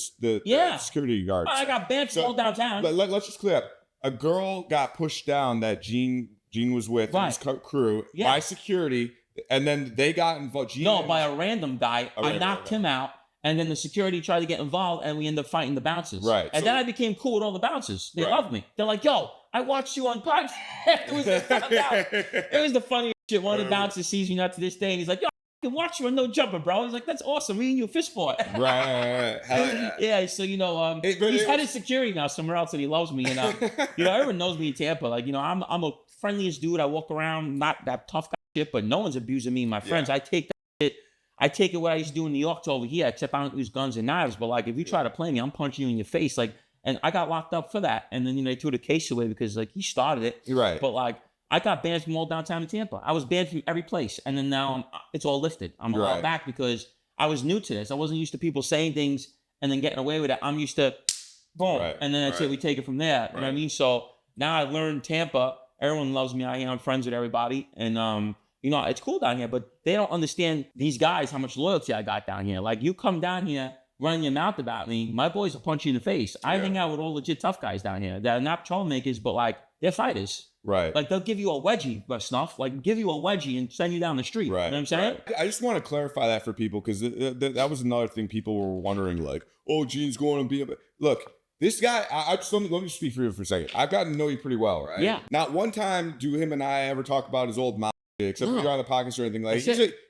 security guards. I got banned from all downtown. Let's just clear up. A girl got pushed down that Gene was with his crew by security, and then they got involved. By a random guy. I knocked him out, and then the security tried to get involved, and we ended up fighting the bouncers. Right. And then I became cool with all the bouncers. They loved me. They're like, yo, I watched you on podcast. It was the funniest shit. One of the bouncers sees me not to this day, and he's like, yo, I can watch you on No Jumper, bro. He's like, that's awesome. Me and you a fist fight. Right. Yeah, so, he's headed security now somewhere else, and he loves me. And, everyone knows me in Tampa. Like, I'm a friendliest dude. I walk around, not that tough guy shit, but no one's abusing me and my friends. I take that shit. I take it what I used to do in New York to over here, except I don't use guns and knives. But, like, if you try to play me, I'm punching you in your face. Like, and I got locked up for that. And then, they threw the case away because, like, he started it. Right. But, like, I got banned from all downtown in Tampa. I was banned from every place. And then now it's all lifted. I'm all back because I was new to this. I wasn't used to people saying things and then getting away with it. I'm used to boom, and then that's it. We take it from there. You know what I mean? So now I learned Tampa. Everyone loves me out here. I'm friends with everybody, and you know, it's cool down here. But they don't understand, these guys, how much loyalty I got down here. Like, you come down here running your mouth about me, my boys will punch you in the face. I hang out with all legit tough guys down here. They're not troublemakers, but like, they're fighters. Right. Like, they'll give you a wedgie, but Snuff, like, give you a wedgie and send you down the street. Right. You know what I'm saying? Right. I just want to clarify that for people, because that was another thing people were wondering, like, oh, Gene's going to be a... Look, this guy, I just let me speak for you for a second. I've gotten to know you pretty well, right? Yeah. Not one time do him and I ever talk about his old mouth, except for you're on the podcast or anything. Like,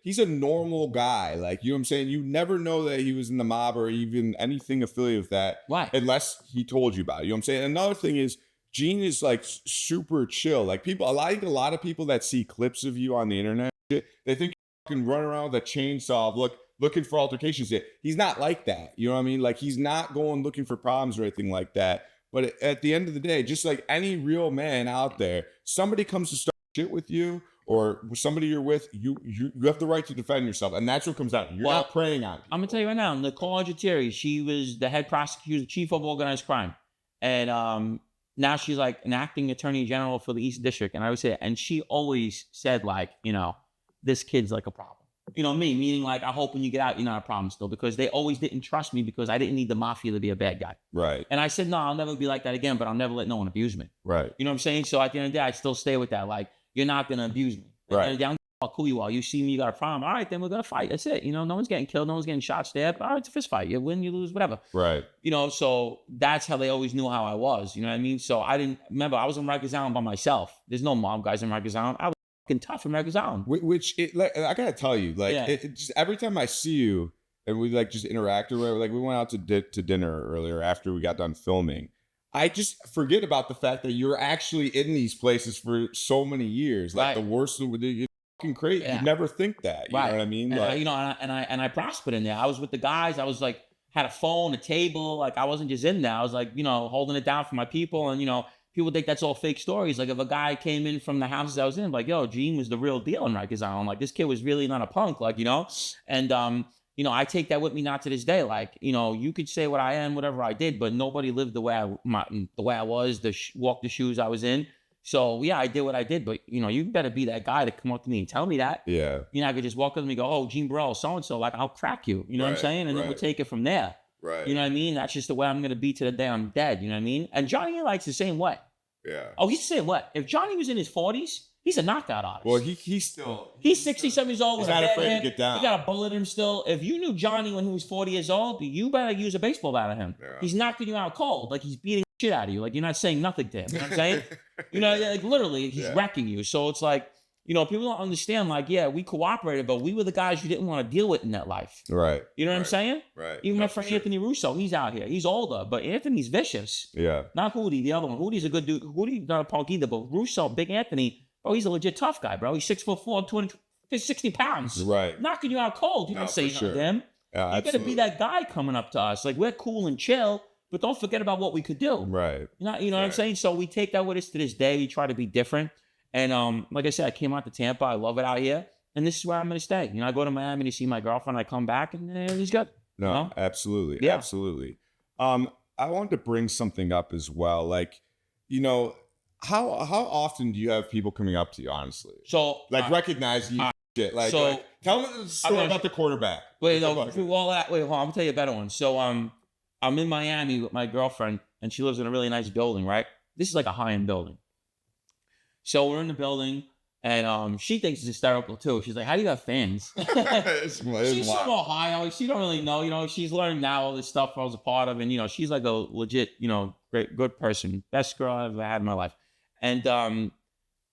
he's a normal guy. Like, you know what I'm saying? You never know that he was in the mob or even anything affiliated with that. Why? Unless he told you about it. You know what I'm saying? Another thing is, Gene is like super chill. Like, people, I think a lot of people that see clips of you on the internet, they think you can run around with a chainsaw, looking for altercations. He's not like that. You know what I mean? Like, he's not going looking for problems or anything like that. But at the end of the day, just like any real man out there, somebody comes to start shit with you, or somebody you're with, you have the right to defend yourself, and that's what comes out. You're not preying on people. I'm gonna tell you right now, Nicole Argentieri, she was the head prosecutor, chief of organized crime, and now she's like an acting attorney general for the East District. And I would say, and she always said, like, you know, this kid's like a problem. You know me, meaning like, I hope when you get out, you're not a problem still, because they always didn't trust me because I didn't need the mafia to be a bad guy. Right. And I said, no, I'll never be like that again, but I'll never let no one abuse me. Right. You know what I'm saying? So at the end of the day, I still stay with that. Like, you're not going to abuse me. Right. And I don't care how cool you are. You see me, you got a problem. All right, then we're going to fight. That's it. You know, no one's getting killed. No one's getting shot, stabbed. All right, it's a fist fight. You win, you lose, whatever. Right. You know, so that's how they always knew how I was. You know what I mean? So I didn't, remember, I was in Rikers Island by myself. There's no mob guys in Rikers Island. I was fucking tough in Rikers Island. Like, I got to tell you, like, it just, every time I see you and we like just interact or whatever, like we went out to dinner earlier after we got done filming, I just forget about the fact that you're actually in these places for so many years. Like, the worst of you're fucking crazy. You never think that. You know what I mean? And like, you know, and I prospered in there. I was with the guys. I was like, had a phone, a table. Like, I wasn't just in there. I was like, you know, holding it down for my people. And, you know, people think that's all fake stories. Like, if a guy came in from the houses I was in, like, yo, Gene was the real deal in Rikers Island. Like, this kid was really not a punk, like, you know? And, you know, I take that with me not to this day. Like, you know, you could say what I am, whatever I did, but nobody lived the way I was, walked the shoes I was in. So yeah, I did what I did, but you know, you better be that guy to come up to me and tell me that. Yeah. You know, I could just walk up to me and go, oh, Gene Borrello, so-and-so, like, I'll crack you. You know what I'm saying? And then we'll take it from there. Right. You know what I mean? That's just the way I'm going to be to the day I'm dead. You know what I mean? And Johnny Light's the same way. Yeah. Oh, he's the same way. If Johnny was in his 40s, he's a knockout artist. Well, he's 67 years old. He's not afraid to get down. He got a bullet in him still. If you knew Johnny when he was 40 years old, you better use a baseball bat at him. Yeah. He's knocking you out cold. Like, he's beating the shit out of you. Like, you're not saying nothing to him. You know what I'm saying? You know, like, literally, he's wrecking you. So it's like, you know, people don't understand, like, yeah, we cooperated, but we were the guys you didn't want to deal with in that life. Right. You know what I'm saying? Right. Even my friend Anthony Russo, he's out here. He's older, but Anthony's vicious. Yeah. Not Hootie, the other one. Hootie's a good dude. Hootie's not a punk either, but Russo, Big Anthony, bro, he's a legit tough guy, bro. He's 6'4", 260 pounds. Right. Knocking you out cold. You don't say nothing to him. Yeah, you gotta be that guy coming up to us. Like, we're cool and chill, but don't forget about what we could do. Right. You know what I'm saying? So we take that with us to this day. We try to be different. And like I said, I came out to Tampa. I love it out here. And this is where I'm going to stay. You know, I go to Miami to see my girlfriend. I come back and everything's good. No, you know? Absolutely. Yeah. Absolutely. I wanted to bring something up as well. Like, you know, how often do you have people coming up to you, honestly? So, like, recognize you shit. Like, so, like, tell me the story about the quarterback. Wait, no, through all that, wait, hold on, I'm going to tell you a better one. So, I'm in Miami with my girlfriend, and she lives in a really nice building, right? This is like a high-end building. So we're in the building, and she thinks it's hysterical too. She's like, "How do you have fans?" She's from Ohio. She don't really know. You know, she's learned now all this stuff I was a part of, and you know, she's like a legit, you know, good person, best girl I've ever had in my life. And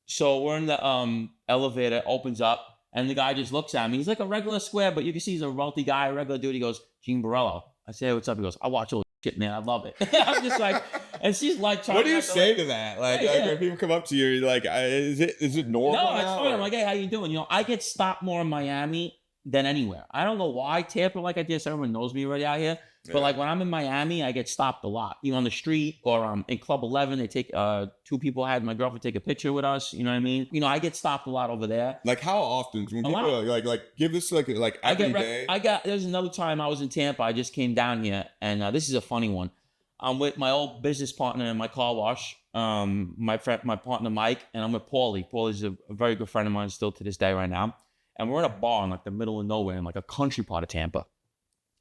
so we're in the elevator, opens up, and the guy just looks at me. He's like a regular square, but you can see he's a wealthy guy, a regular dude. He goes, "Gene Borrello." I say, "Hey, what's up?" He goes, "I watch all this shit, man. I love it." I'm just like, and she's like, what do you say to that? Like, when people come up to you, you're like, is it normal? No, it's fine. I'm like, "Hey, how you doing?" You know, I get stopped more in Miami than anywhere. I don't know why. Tampa, like I did, so everyone knows me already out here. But like when I'm in Miami, I get stopped a lot. You know, on the street or in Club 11, they take 2 people had my girlfriend take a picture with us. You know what I mean? You know, I get stopped a lot over there. Like how often? When A people lot. like give us like every day. There's another time I was in Tampa. I just came down here, and this is a funny one. I'm with my old business partner in my car wash. My partner Mike, and I'm with Paulie. Paulie's a very good friend of mine still to this day right now. And we're in a bar in like the middle of nowhere in like a country part of Tampa.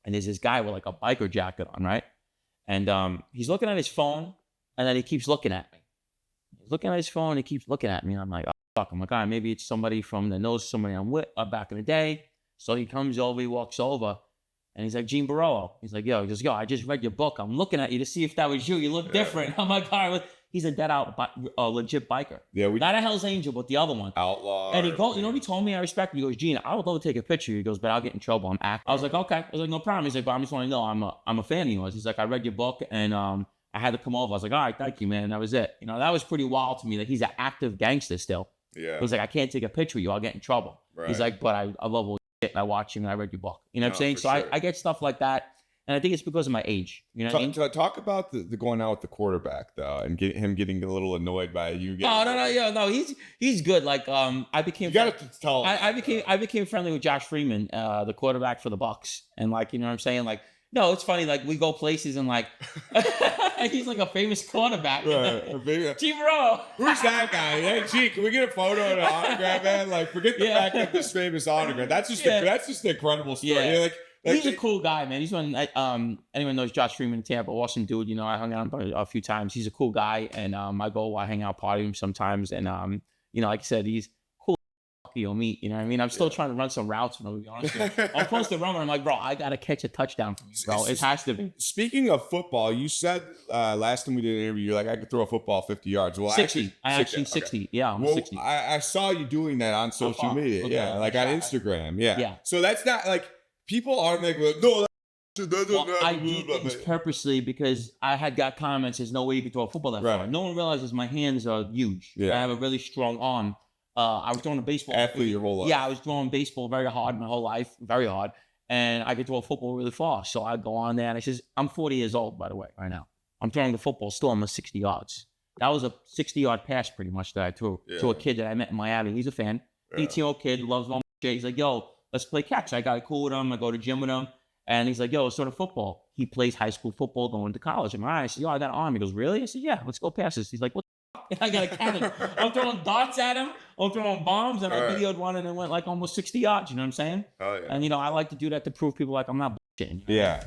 And there's this guy with like a biker jacket on, right? And he's looking at his phone, and then he keeps looking at me. He's looking at his phone, he keeps looking at me, and I'm like, oh, fuck. I'm like, all right, maybe it's somebody that knows somebody I'm with back in the day. So he comes over, he walks over, and he's like, Gene Borrello. He's like, he goes, I just read your book. I'm looking at you to see if that was you. You look different. I'm like, all right. He's a dead out, legit biker. Yeah, not a Hell's Angel, but the other one. Outlaw. And he goes, you know what he told me? I respect him. He goes, Gene, I would love to take a picture. He goes, but I'll get in trouble. I'm acting. I was like, okay. I was like, no problem. He's like, but I just want to know I'm a fan of yours. He's like, I read your book and I had to come over. I was like, all right, thank you, man. That was it. You know, that was pretty wild to me that he's an active gangster still. Yeah. He was like, I can't take a picture of you. I'll get in trouble. Right. He's like, but I love all shit. And I watch you and I read your book. You know what I'm saying? So sure. I get stuff like that. And I think it's because of my age. You know what I mean? Talk about the going out with the quarterback though, and him getting a little annoyed by you. No. He's good. Like I became. You gotta tell him. I became friendly with Josh Freeman, the quarterback for the Bucks, and like you know what I'm saying. Like no, it's funny. Like we go places and like he's like a famous quarterback. Right. Gene Borrello. Who's that guy? Hey, Gene, can we get a photo and an autograph, man? Like forget the fact that this famous autograph. That's just an incredible story. Yeah. Like, he's a cool guy, man. He's one. Anyone knows Josh Freeman in Tampa? Awesome dude. You know, I hung out with him a few times. He's a cool guy, and I hang out, party with him sometimes. And you know, like I said, he's cool. You'll meet. You know what I mean? I'm still trying to run some routes. To be honest, with you. I'm supposed to run. I'm like, bro, I gotta catch a touchdown from you, bro. It has to be. Speaking of football, you said last time we did an interview, you're like, I could throw a football 50 yards. Well, 60. I actually 60. Okay. Yeah, I'm 60. I saw you doing that on social media. Okay. Yeah, like on Instagram. Yeah. So that's not like people aren't like, no. I do things purposely because I had got comments. There's no way you can throw a football that far. No one realizes my hands are huge. Yeah. I have a really strong arm. I was throwing a baseball. Athlete your whole life. Yeah, I was throwing baseball very hard my whole life, very hard, and I could throw a football really far. So I go on there and I says, I'm 40 years old, by the way, right now. I'm throwing the football still. I'm 60 yards. That was a 60-yard pass pretty much that I threw to a kid that I met in Miami. He's a fan. 18-year-old kid, loves all my shit. He's like, yo, let's play catch. I got cool with him. I go to gym with him. And he's like, yo, let's throw the football. He plays high school football going to college. I'm all right. I said, yo, I got an arm. He goes, really? I said, yeah, let's go past this. He's like, what the fuck? I got a cannon. I'm throwing darts at him. I'm throwing bombs. And I videoed one and it went like almost 60 yards. You know what I'm saying? Oh, yeah. And, you know, I like to do that to prove people like I'm not bullshitting. Yeah.